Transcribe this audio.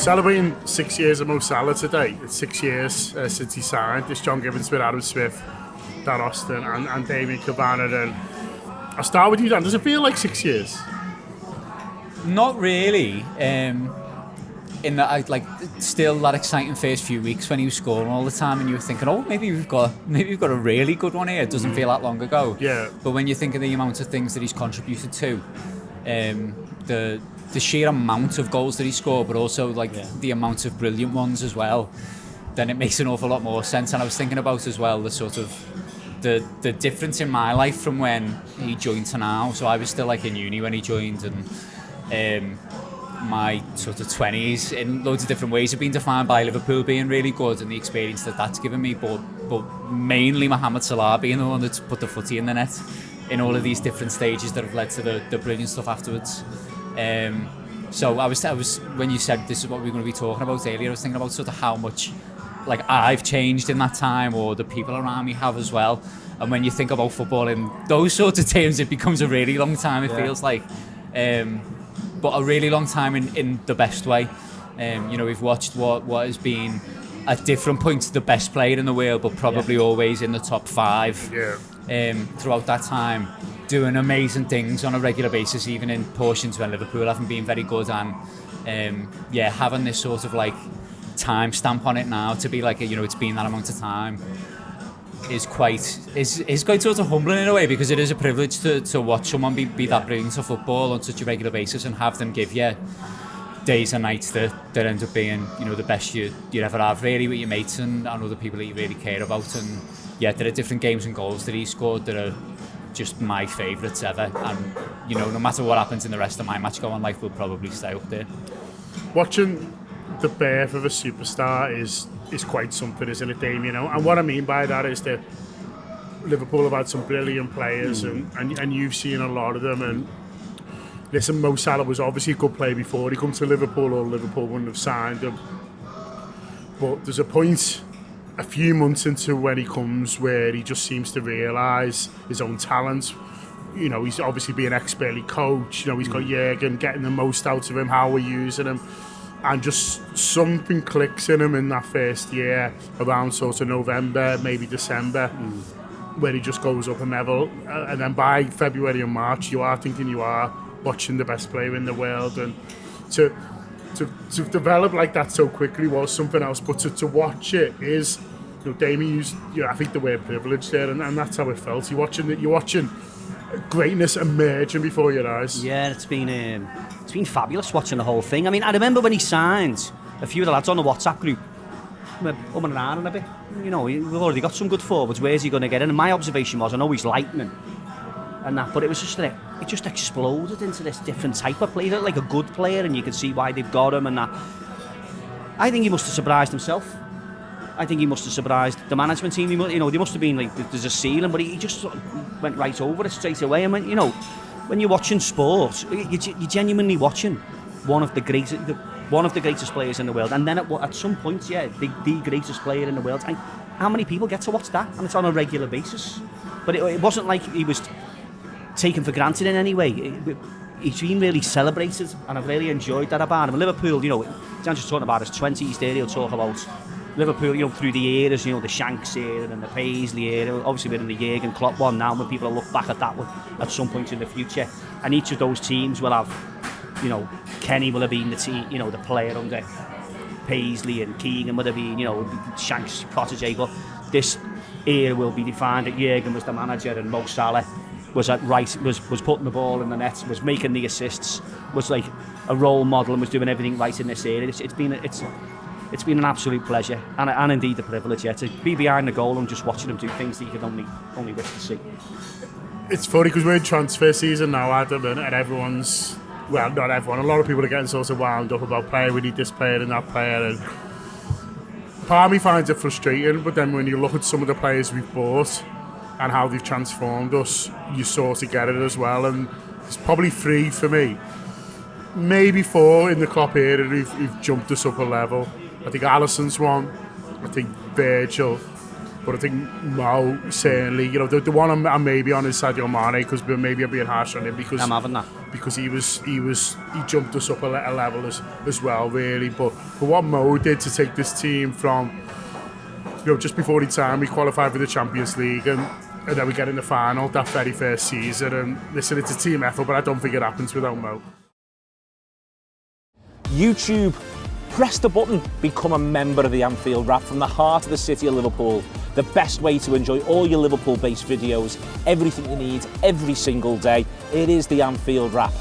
celebrating 6 years of Mo Salah today. It's 6 years since he signed. It's John Gibbons with Adam Smith, Dan Austin and Damian Kavanagh. And I'll start with you, Dan. Does it feel like 6 years? Not really. In that, I still that exciting first few weeks when he was scoring all the time, and you were thinking, oh, maybe we've got a really good one here. It doesn't feel that long ago. Yeah. But when you think of the amount of things that he's contributed to, the sheer amount of goals that he scored, but also the amount of brilliant ones as well, then it makes an awful lot more sense. And I was thinking about as well the sort of the difference in my life from when he joined to now. So I was still in uni when he joined, and my sort of 20s in loads of different ways have been defined by Liverpool being really good and the experience that's given me, but mainly Mohamed Salah being the one that's put the footy in the net in all of these different stages that have led to the brilliant stuff afterwards. So I was when you said this is what we're going to be talking about earlier, I was thinking about sort of how much I've changed in that time, or the people around me have as well. And when you think about football in those sorts of terms, it becomes a really long time, it feels like. But a really long time in the best way. We've watched what has been at different points the best player in the world, but probably always in the top 5 throughout that time, doing amazing things on a regular basis, even in portions when Liverpool haven't been very good. And having this sort of time stamp on it now to be it's been that amount of time is quite sort of humbling in a way, because it is a privilege to watch someone be that brilliant at football on such a regular basis and have them give you days and nights that end up being the best you ever have, really, with your mates and other people that you really care about. And there are different games and goals that he scored that are just my favourites ever, and no matter what happens in the rest of my match going life, will probably stay up there. Watching the birth of a superstar is quite something, isn't it, Damian? And what I mean by that is that Liverpool have had some brilliant players, and you've seen a lot of them. And listen, Mo Salah was obviously a good player before he come to Liverpool, or Liverpool wouldn't have signed him. But there's a point a few months into when he comes where he just seems to realise his own talent. He's obviously being expertly coached. He's got Jurgen getting the most out of him, how we're using him. And just something clicks in him in that first year, around sort of November, maybe December, where he just goes up a level. And then by February and March, you are thinking you are watching the best player in the world. And to develop like that so quickly was something else. But to watch it is, Damien used, I think the word privilege there, and that's how it felt. You're watching greatness emerging before your eyes. Yeah, it's been fabulous watching the whole thing. I mean, I remember when he signed, a few of the lads on the WhatsApp group were and ahhing a bit. We've already got some good forwards. Where's he going to get in? And my observation was, I know he's lightning and that, but it was just it just exploded into this different type of player, like a good player, and you can see why they've got him and that. I think he must have surprised himself. I think he must have surprised the management team. They must have been there's a ceiling, but he just sort of went right over it straight away. I mean, when you're watching sport, you're genuinely watching one of the greatest players in the world, and then at some point, the greatest player in the world. And how many people get to watch that? And it's on a regular basis. But it wasn't like he was taken for granted in any way. He's been really celebrated, and I've really enjoyed that about him. Liverpool, Jan's just talking about his 20s there. He'll talk about Liverpool, through the eras, the Shanks era and the Paisley era. Obviously, we're in the Jurgen Klopp one now, when people will look back at that one at some point in the future. And each of those teams will have, Kenny will have been the team, the player under Paisley, and Keegan would have been, Shanks' protege. But this era will be defined that Jurgen was the manager, and Mo Salah was putting the ball in the net, was making the assists, was like a role model, and was doing everything right in this era. It's been an absolute pleasure and indeed a privilege, to be behind the goal and just watching him do things that you can only wish to see. It's funny because we're in transfer season now, Adam, and everyone's, well, not everyone, a lot of people are getting sort of wound up about player, we need this player and that player, and part of me finds it frustrating, but then when you look at some of the players we've bought and how they've transformed us, you sort of get it as well. And it's probably 3 for me, maybe 4 in the Klopp era who've jumped us up a level. I think Alisson's one, I think Virgil, But I think Mo, certainly, you know, the one I'm maybe on is Sadio Mane, because maybe I'm being harsh on him, because I'm having that. Because he jumped us up a level as well, really. But what Mo did to take this team from, you know, just before the time we qualified for the Champions League, and then we get in the final that very first season. And listen, it's a team effort, but I don't think it happens without Mo. YouTube, press the button, become a member of the Anfield Wrap from the heart of the city of Liverpool. The best way to enjoy all your Liverpool-based videos, everything you need, every single day. It is the Anfield Wrap.